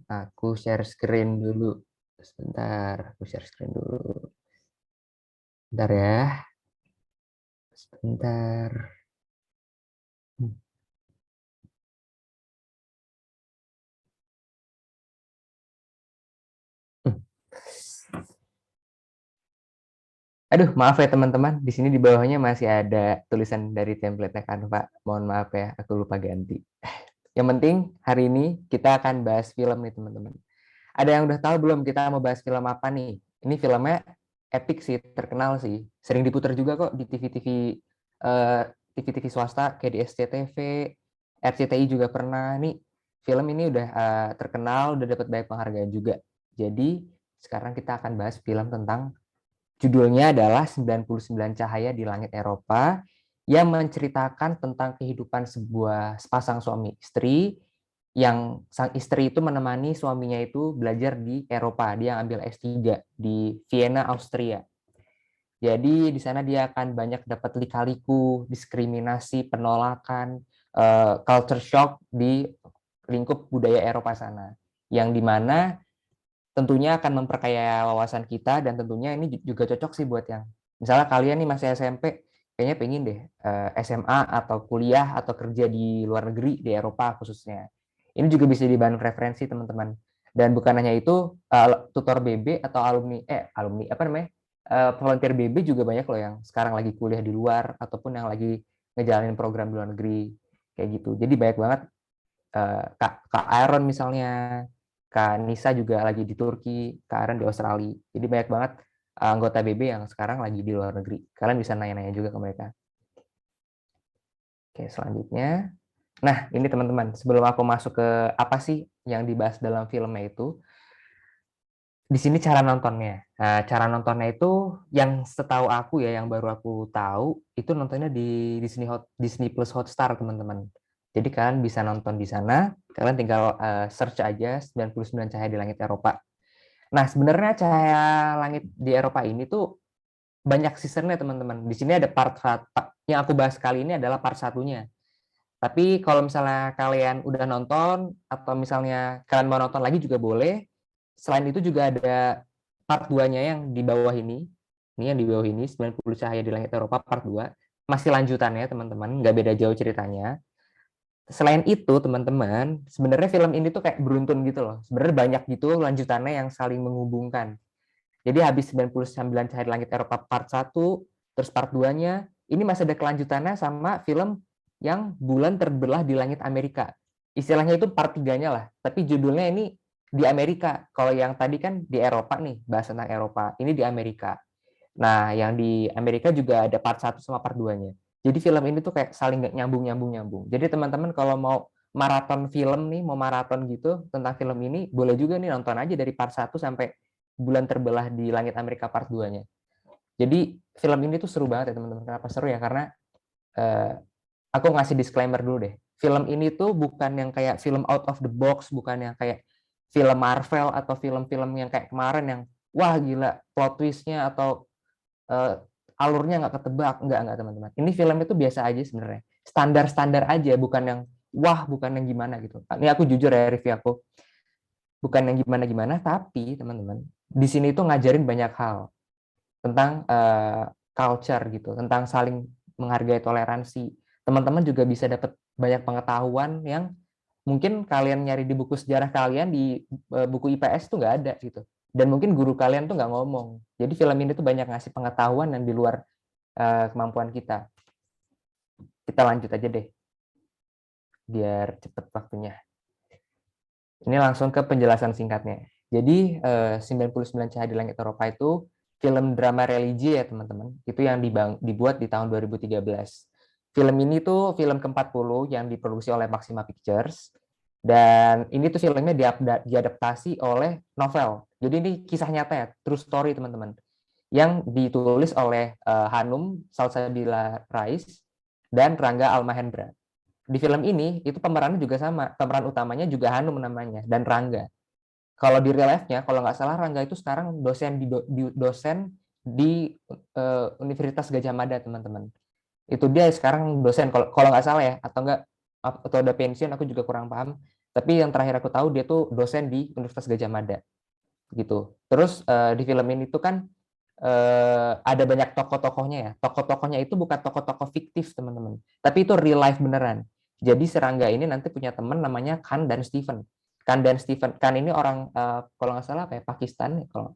Aku share screen dulu. Sebentar, aku share screen dulu. Bentar ya. Sebentar. Hmm. Aduh, maaf ya teman-teman. Di sini di bawahnya masih ada tulisan dari template Canva. Mohon maaf ya, aku lupa ganti. Yang penting hari ini kita akan bahas film nih teman-teman. Ada yang udah tahu belum kita mau bahas film apa nih? Ini filmnya epic sih, terkenal sih. Sering diputar juga kok di TV-TV eh, TV-TV swasta kayak di SCTV, RCTI juga pernah. Nih film ini udah terkenal, udah dapat banyak penghargaan juga. Jadi sekarang kita akan bahas film tentang judulnya adalah 99 Cahaya di Langit Eropa yang menceritakan tentang kehidupan sebuah sepasang suami istri yang sang istri itu menemani suaminya itu belajar di Eropa. Dia ambil S3 di Vienna, Austria. Jadi di sana dia akan banyak dapat lika-liku, diskriminasi, penolakan, culture shock di lingkup budaya Eropa sana. Yang dimana tentunya akan memperkaya wawasan kita dan tentunya ini juga cocok sih buat yang misalnya kalian nih masih SMP, kayaknya pengen deh SMA atau kuliah atau kerja di luar negeri di Eropa khususnya. Ini juga bisa jadi bahan referensi teman-teman. Dan bukan hanya itu, tutor BB atau alumni apa namanya? Volunteer BB juga banyak loh yang sekarang lagi kuliah di luar ataupun yang lagi ngejalanin program di luar negeri kayak gitu. Jadi banyak banget Kak Aaron misalnya, Kak Nisa juga lagi di Turki, Kak Aaron di Australia. Jadi banyak banget anggota BB yang sekarang lagi di luar negeri. Kalian bisa nanya-nanya juga ke mereka. Oke, selanjutnya. Nah, ini teman-teman, sebelum aku masuk ke apa sih yang dibahas dalam filmnya itu, di sini cara nontonnya. Nah, cara nontonnya itu yang setahu aku ya, yang baru aku tahu, itu nontonnya di Disney Plus Hotstar, teman-teman. Jadi kalian bisa nonton di sana, kalian tinggal search aja 99 Cahaya di Langit Eropa. Nah, sebenarnya Cahaya Langit di Eropa ini tuh banyak seasonnya, teman-teman. Di sini ada yang aku bahas kali ini adalah part satunya. Tapi kalau misalnya kalian udah nonton atau misalnya kalian mau nonton lagi juga boleh. Selain itu juga ada part 2-nya yang di bawah ini. Ini yang di bawah ini 90 Cahaya di Langit Eropa part 2. Masih lanjutannya teman-teman, nggak beda jauh ceritanya. Selain itu teman-teman, sebenarnya film ini tuh kayak beruntun gitu loh. Sebenarnya banyak gitu lanjutannya yang saling menghubungkan. Jadi habis 99 Cahaya di Langit Eropa part 1, terus part 2-nya, ini masih ada kelanjutannya sama film yang Bulan Terbelah di Langit Amerika. Istilahnya itu part 3-nya lah, tapi judulnya ini di Amerika. Kalau yang tadi kan di Eropa nih, bahas tentang Eropa. Ini di Amerika. Nah, yang di Amerika juga ada part 1 sama part 2-nya. Jadi film ini tuh kayak saling nyambung. Jadi teman-teman kalau mau maraton film nih, mau maraton gitu tentang film ini, boleh juga nih nonton aja dari part 1 sampai Bulan Terbelah di Langit Amerika part 2-nya. Jadi film ini tuh seru banget ya teman-teman. Kenapa seru ya? Karena eh, aku ngasih disclaimer dulu deh. Film ini tuh bukan yang kayak film out of the box, bukan yang kayak film Marvel atau film-film yang kayak kemarin yang wah gila plot twist-nya atau uh, alurnya nggak ketebak, enggak teman-teman. Ini filmnya tuh biasa aja sebenarnya, standar-standar aja, bukan yang wah, bukan yang gimana gitu. Ini aku jujur ya review aku, bukan yang gimana-gimana, tapi teman-teman di sini tuh ngajarin banyak hal tentang culture gitu, tentang saling menghargai toleransi. Teman-teman juga bisa dapat banyak pengetahuan yang mungkin kalian nyari di buku sejarah kalian di buku IPS tuh nggak ada gitu. Dan mungkin guru kalian tuh nggak ngomong. Jadi film ini tuh banyak ngasih pengetahuan yang di luar kemampuan kita. Kita lanjut aja deh, biar cepet waktunya. Ini langsung ke penjelasan singkatnya. Jadi 99 Cahaya di Langit Eropa itu film drama religi ya teman-teman. Itu yang dibuat di tahun 2013. Film ini tuh film ke-40 yang diproduksi oleh Maxima Pictures. Dan ini tuh filmnya diadaptasi oleh novel. Jadi ini kisah nyata ya, true story teman-teman. Yang ditulis oleh Hanum Salsabila Rais dan Rangga Almahendra. Di film ini itu pemerannya juga sama, pemeran utamanya juga Hanum namanya dan Rangga. Kalau di real life-nya, kalau nggak salah Rangga itu sekarang dosen di Universitas Gajah Mada teman-teman. Itu dia sekarang dosen kalau nggak salah ya, atau nggak atau udah pensiun, aku juga kurang paham. Tapi yang terakhir aku tahu dia tuh dosen di Universitas Gajah Mada gitu. Terus di film ini tuh kan ada banyak tokoh-tokohnya ya. Tokoh-tokohnya itu bukan tokoh-tokoh fiktif, teman-teman. Tapi itu real life beneran. Jadi Serangga ini nanti punya teman namanya Khan dan Stephen. Khan dan Stephen. Khan ini orang kalau nggak salah apa ya, Pakistan. Kalau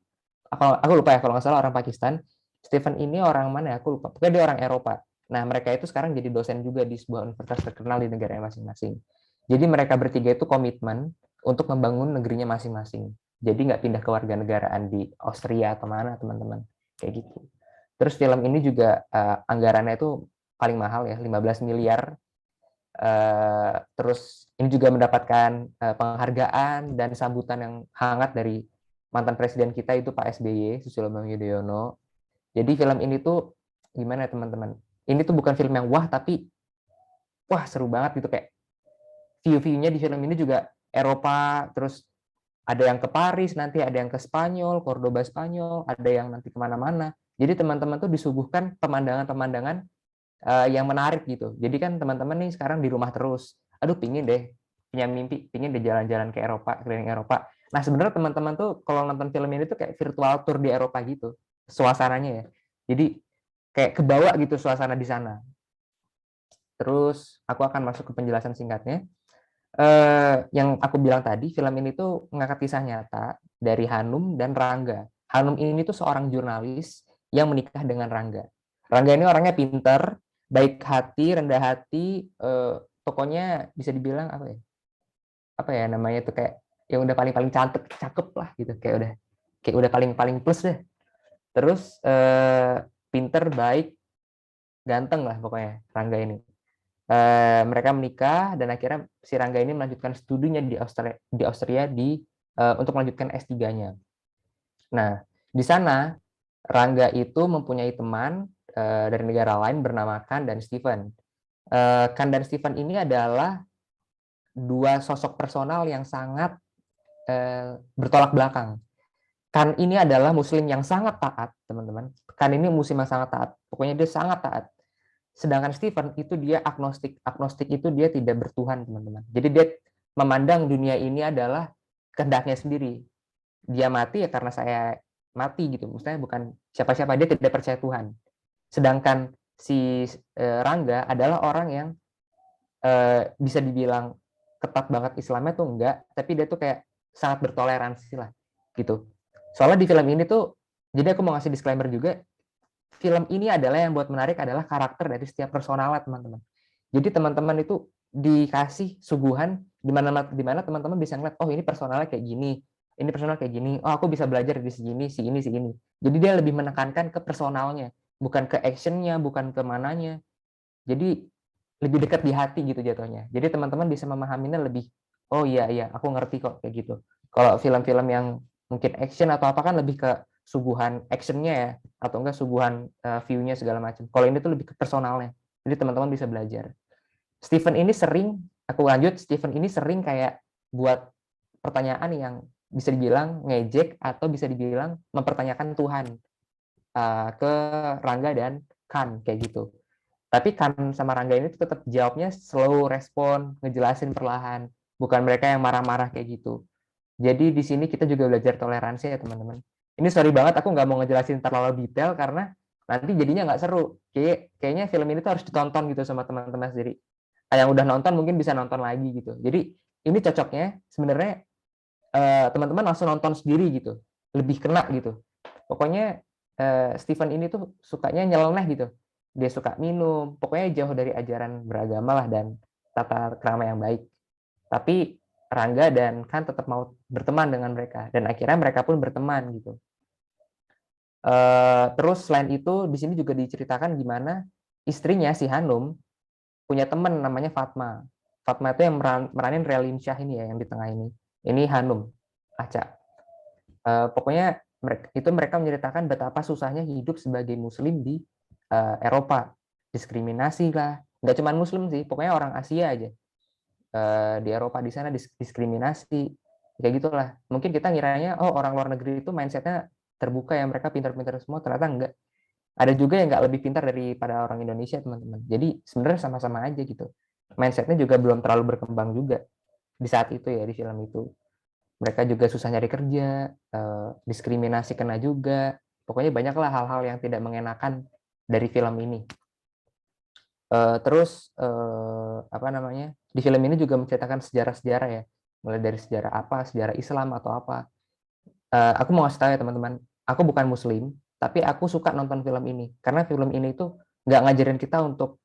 aku lupa ya, kalau nggak salah orang Pakistan. Stephen ini orang mana ya? Aku lupa. Pokoknya dia orang Eropa. Nah, mereka itu sekarang jadi dosen juga di sebuah universitas terkenal di negaranya masing-masing. Jadi mereka bertiga itu komitmen untuk membangun negerinya masing-masing. Jadi nggak pindah ke warga negaraan di Austria atau mana, teman-teman. Kayak gitu. Terus film ini juga anggarannya itu paling mahal ya, 15 miliar. Terus ini juga mendapatkan penghargaan dan sambutan yang hangat dari mantan presiden kita itu Pak SBY, Susilo Bambang Yudhoyono. Jadi film ini tuh gimana ya, teman-teman? Ini tuh bukan film yang wah, tapi wah seru banget gitu, kayak view-view-nya di film ini juga Eropa, terus ada yang ke Paris, nanti ada yang ke Spanyol, Cordoba Spanyol, ada yang nanti kemana-mana. Jadi teman-teman tuh disuguhkan pemandangan-pemandangan yang menarik gitu. Jadi kan teman-teman nih sekarang di rumah terus, aduh pingin deh, punya mimpi, pingin deh jalan-jalan ke Eropa, keliling Eropa. Nah sebenarnya teman-teman tuh kalau nonton film ini tuh kayak virtual tour di Eropa gitu, suasananya ya. Jadi kayak kebawa gitu suasana di sana. Terus aku akan masuk ke penjelasan singkatnya. Yang aku bilang tadi, film ini tuh mengangkat kisah nyata dari Hanum dan Rangga. Hanum ini tuh seorang jurnalis yang menikah dengan Rangga. Rangga ini orangnya pinter, baik hati, rendah hati, pokoknya bisa dibilang apa ya namanya tuh, kayak yang udah paling paling cantik, cakep lah gitu, kayak udah paling paling plus deh. Terus pinter, baik, ganteng lah pokoknya Rangga ini. Mereka menikah dan akhirnya si Rangga ini melanjutkan studinya di Austria untuk melanjutkan S3-nya. Nah, di sana Rangga itu mempunyai teman dari negara lain bernama Khan dan Stephen. Khan dan Stephen ini adalah dua sosok personal yang sangat bertolak belakang. Khan ini adalah muslim yang sangat taat, teman-teman. Khan ini muslim yang sangat taat. Pokoknya dia sangat taat. Sedangkan Stephen itu dia agnostik. Agnostik itu dia tidak bertuhan, teman-teman. Jadi dia memandang dunia ini adalah kehendaknya sendiri. Dia mati ya karena saya mati gitu. Maksudnya bukan siapa-siapa, dia tidak percaya Tuhan. Sedangkan si Rangga adalah orang yang bisa dibilang ketat banget Islamnya tuh enggak, tapi dia tuh kayak sangat bertoleransi lah gitu. Soalnya di film ini tuh, jadi aku mau ngasih disclaimer juga, film ini adalah yang buat menarik adalah karakter dari setiap personalnya, teman-teman. Jadi teman-teman itu dikasih suguhan di mana teman-teman bisa ngeliat, oh ini personalnya kayak gini, ini personal kayak gini, oh aku bisa belajar di sini, si ini, si ini. Jadi dia lebih menekankan ke personalnya, bukan ke actionnya, bukan ke mananya. Jadi lebih dekat di hati gitu jatuhnya. Jadi teman-teman bisa memahaminya lebih, oh iya iya, aku ngerti kok kayak gitu. Kalau film-film yang mungkin action atau apa kan lebih ke suguhan actionnya ya, atau enggak suguhan view-nya segala macam. Kalau ini tuh lebih ke personalnya. Jadi teman-teman bisa belajar. Stephen ini sering, aku lanjut, Stephen ini sering kayak buat pertanyaan yang bisa dibilang ngejek atau bisa dibilang mempertanyakan Tuhan ke Rangga dan Khan kayak gitu. Tapi Khan sama Rangga ini tetap jawabnya slow respon, ngejelasin perlahan, bukan mereka yang marah-marah kayak gitu. Jadi di sini kita juga belajar toleransi ya teman-teman. Ini sorry banget aku nggak mau ngejelasin terlalu detail karena nanti jadinya nggak seru. Kayaknya film ini tuh harus ditonton gitu sama teman-teman sendiri. Yang udah nonton mungkin bisa nonton lagi gitu. Jadi ini cocoknya sebenarnya teman-teman langsung nonton sendiri gitu, lebih kena gitu. Pokoknya Stephen ini tuh sukanya nyeleneh gitu. Dia suka minum, pokoknya jauh dari ajaran beragama lah dan tata krama yang baik. Tapi Rangga dan Khan tetap mau berteman dengan mereka dan akhirnya mereka pun berteman gitu. Terus selain itu di sini juga diceritakan gimana istrinya si Hanum punya teman namanya Fatma. Fatma itu yang meranin Relin Syah ini ya yang di tengah ini. Ini Hanum Aca. Pokoknya mereka menceritakan betapa susahnya hidup sebagai Muslim di Eropa, diskriminasi lah. Nggak cuma Muslim sih, pokoknya orang Asia aja di Eropa di sana diskriminasi kayak gitulah. Mungkin kita ngiranya oh orang luar negeri itu mindsetnya terbuka ya, mereka pintar-pintar semua, ternyata enggak. Ada juga yang nggak lebih pintar daripada orang Indonesia, teman-teman. Jadi sebenarnya sama-sama aja gitu. Mindsetnya juga belum terlalu berkembang juga. di saat itu ya, di film itu. Mereka juga susah nyari kerja, diskriminasi kena juga. Pokoknya banyaklah hal-hal yang tidak mengenakan dari film ini. Terus apa namanya? Di film ini juga menceritakan sejarah-sejarah ya, mulai dari sejarah apa, sejarah Islam atau apa. Aku mau ngasih tahu ya teman-teman, aku bukan Muslim, tapi aku suka nonton film ini karena film ini tuh nggak ngajarin kita untuk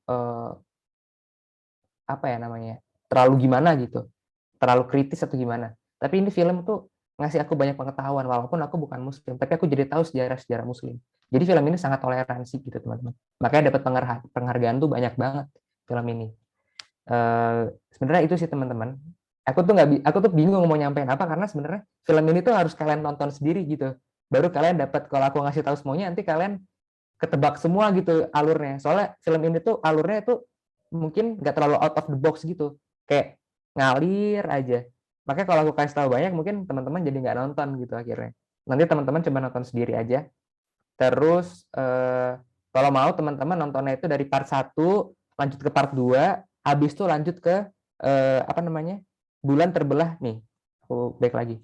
apa ya namanya, terlalu gimana gitu, terlalu kritis atau gimana. Tapi ini film tuh ngasih aku banyak pengetahuan walaupun aku bukan Muslim, tapi aku jadi tahu sejarah-sejarah Muslim. Jadi film ini sangat toleransi gitu teman-teman. Makanya dapat penghargaan tuh banyak banget film ini. Sebenarnya itu sih teman-teman. Aku tuh bingung mau nyampein apa karena sebenarnya film ini tuh harus kalian nonton sendiri gitu. Baru kalian dapat, kalau aku ngasih tahu semuanya nanti kalian ketebak semua gitu alurnya. Soalnya film ini tuh alurnya itu mungkin nggak terlalu out of the box gitu. Kayak ngalir aja. Makanya kalau aku kasih tahu banyak mungkin teman-teman jadi nggak nonton gitu akhirnya. Nanti teman-teman coba nonton sendiri aja. Terus kalau mau teman-teman nontonnya itu dari part 1 lanjut ke part 2, habis itu lanjut ke apa namanya? Bulan Terbelah nih. Aku back lagi.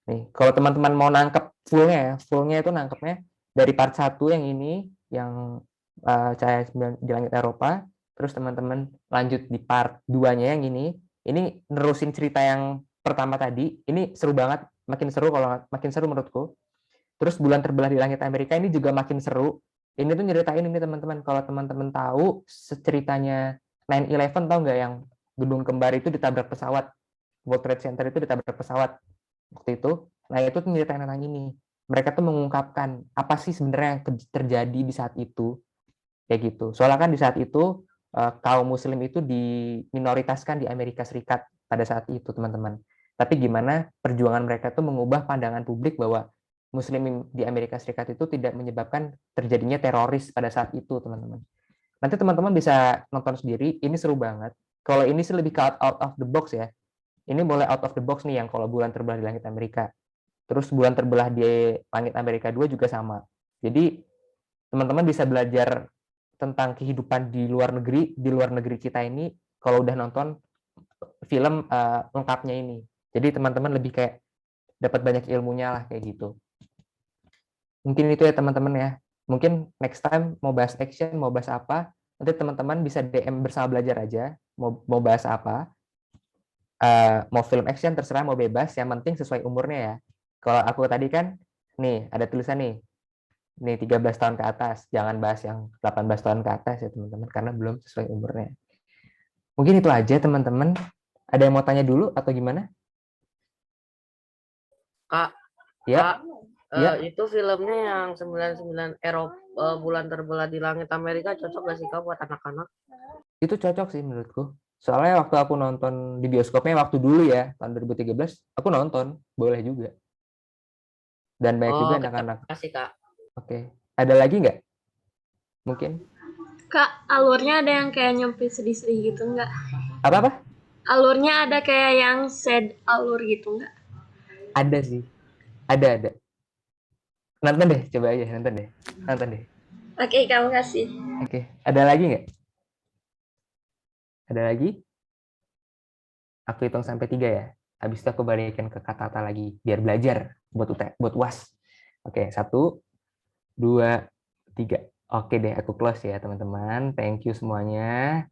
Nih, kalau teman-teman mau nangkep fullnya itu nangkepnya dari part 1 yang ini yang Cahaya di Langit Eropa, terus teman-teman lanjut di part 2-nya yang ini nerusin cerita yang pertama tadi. Ini seru banget, makin seru menurutku. Terus Bulan Terbelah di Langit Amerika ini juga makin seru. Ini tuh nyeritain ini teman-teman, kalau teman-teman tahu ceritanya 9/11 tahu nggak yang gedung kembar itu ditabrak pesawat, World Trade Center itu ditabrak pesawat waktu itu. Nah itu tuh nyeritain tentang ini. Mereka tuh mengungkapkan apa sih sebenarnya yang terjadi di saat itu, kayak gitu. Soalnya kan di saat itu kaum Muslim itu diminoritaskan di Amerika Serikat pada saat itu teman-teman. Tapi gimana perjuangan mereka tuh mengubah pandangan publik bahwa Muslim di Amerika Serikat itu tidak menyebabkan terjadinya teroris pada saat itu teman-teman. Nanti teman-teman bisa nonton sendiri, ini seru banget. Kalau ini sih lebih out of the box ya. Ini mulai out of the box nih yang kalau Bulan Terbelah di Langit Amerika. Terus Bulan Terbelah di Langit Amerika 2 juga sama. Jadi teman-teman bisa belajar tentang kehidupan di luar negeri kita ini kalau udah nonton film lengkapnya ini. Jadi teman-teman lebih kayak dapat banyak ilmunya lah kayak gitu. Mungkin itu ya teman-teman ya. Mungkin next time mau bahas action, mau bahas apa, nanti teman-teman bisa DM bersama belajar aja. Mau bahas apa. Mau film action terserah, mau bebas, yang penting sesuai umurnya ya. Kalau aku tadi kan, nih ada tulisan nih 13 tahun ke atas, jangan bahas yang 18 tahun ke atas ya teman-teman, karena belum sesuai umurnya. Mungkin itu aja teman-teman. Ada yang mau tanya dulu atau gimana? Kak, Ya, ya. itu filmnya yang 99 Eropa Bulan Terbelah di Langit Amerika cocok gak sih Kak buat anak-anak? Itu cocok sih menurutku. Soalnya waktu aku nonton di bioskopnya waktu dulu ya, tahun 2013, aku nonton, boleh juga. Dan banyak juga Terima anak-anak. kasih Kak. Oke. Ada lagi nggak? Mungkin? Kak, alurnya ada yang kayak nyampe sedih-sedih gitu nggak? Apa-apa? Alurnya ada kayak yang sad alur gitu nggak? Ada sih. Ada. Nonton deh, coba aja nonton deh. Nonton deh. Oke, kamu kasih. Oke. Ada lagi nggak? Ada lagi? Aku hitung sampai 3 ya. Habis itu aku balikin ke kata-kata lagi biar belajar buat UAS. Oke, 1, 2, 3. Oke deh, aku close ya teman-teman. Thank you semuanya.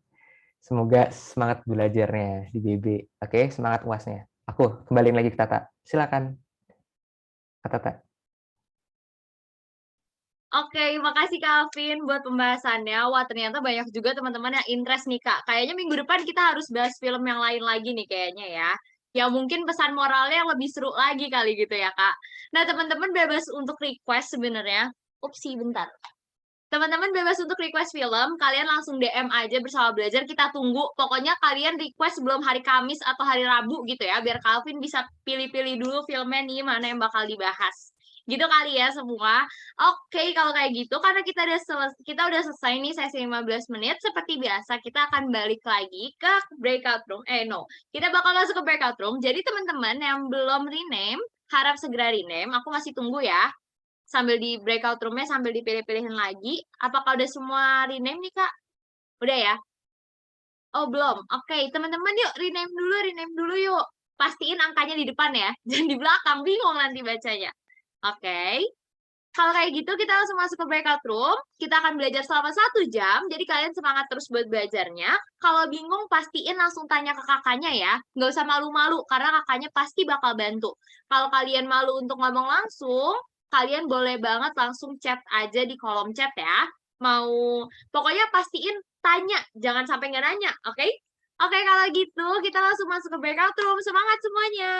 Semoga semangat belajarnya di BB. Oke, semangat UASnya. Aku kembaliin lagi ke Tata. Silakan, Kak Tata. Oke, makasih Kak Alvin buat pembahasannya. Wah, ternyata banyak juga teman-teman yang interest nih, Kak. Kayaknya minggu depan kita harus bahas film yang lain lagi nih kayaknya ya. Yang mungkin pesan moralnya yang lebih seru lagi kali gitu ya, Kak. Nah, teman-teman bebas untuk request sebenarnya. Upsi, bentar. Teman-teman bebas untuk request film, kalian langsung DM aja bersama belajar, kita tunggu. Pokoknya kalian request sebelum hari Kamis atau hari Rabu gitu ya, biar Calvin bisa pilih-pilih dulu filmnya nih, mana yang bakal dibahas. Gitu kali ya semua. Oke, kalau kayak gitu, karena kita udah selesai nih sesi 15 menit, seperti biasa kita akan balik lagi ke breakout room. Kita bakal masuk ke breakout room. Jadi teman-teman yang belum rename, harap segera rename. Aku masih tunggu ya sambil di breakout room-nya sambil dipilih-pilihin lagi. Apakah udah semua rename nih, Kak? Udah ya? Oh, belum. Oke, teman-teman yuk rename dulu yuk. Pastiin angkanya di depan ya. Jangan di belakang, bingung nanti bacanya. Oke. Kalau kayak gitu kita langsung masuk ke breakout room. Kita akan belajar selama 1 jam. Jadi kalian semangat terus buat belajarnya. Kalau bingung pastiin langsung tanya ke kakaknya ya. Nggak usah malu-malu karena kakaknya pasti bakal bantu. Kalau kalian malu untuk ngomong langsung, kalian boleh banget langsung chat aja di kolom chat ya. Pokoknya pastiin tanya, jangan sampai nggak nanya, oke? Oke, kalau gitu kita langsung masuk ke breakout room. Semangat semuanya!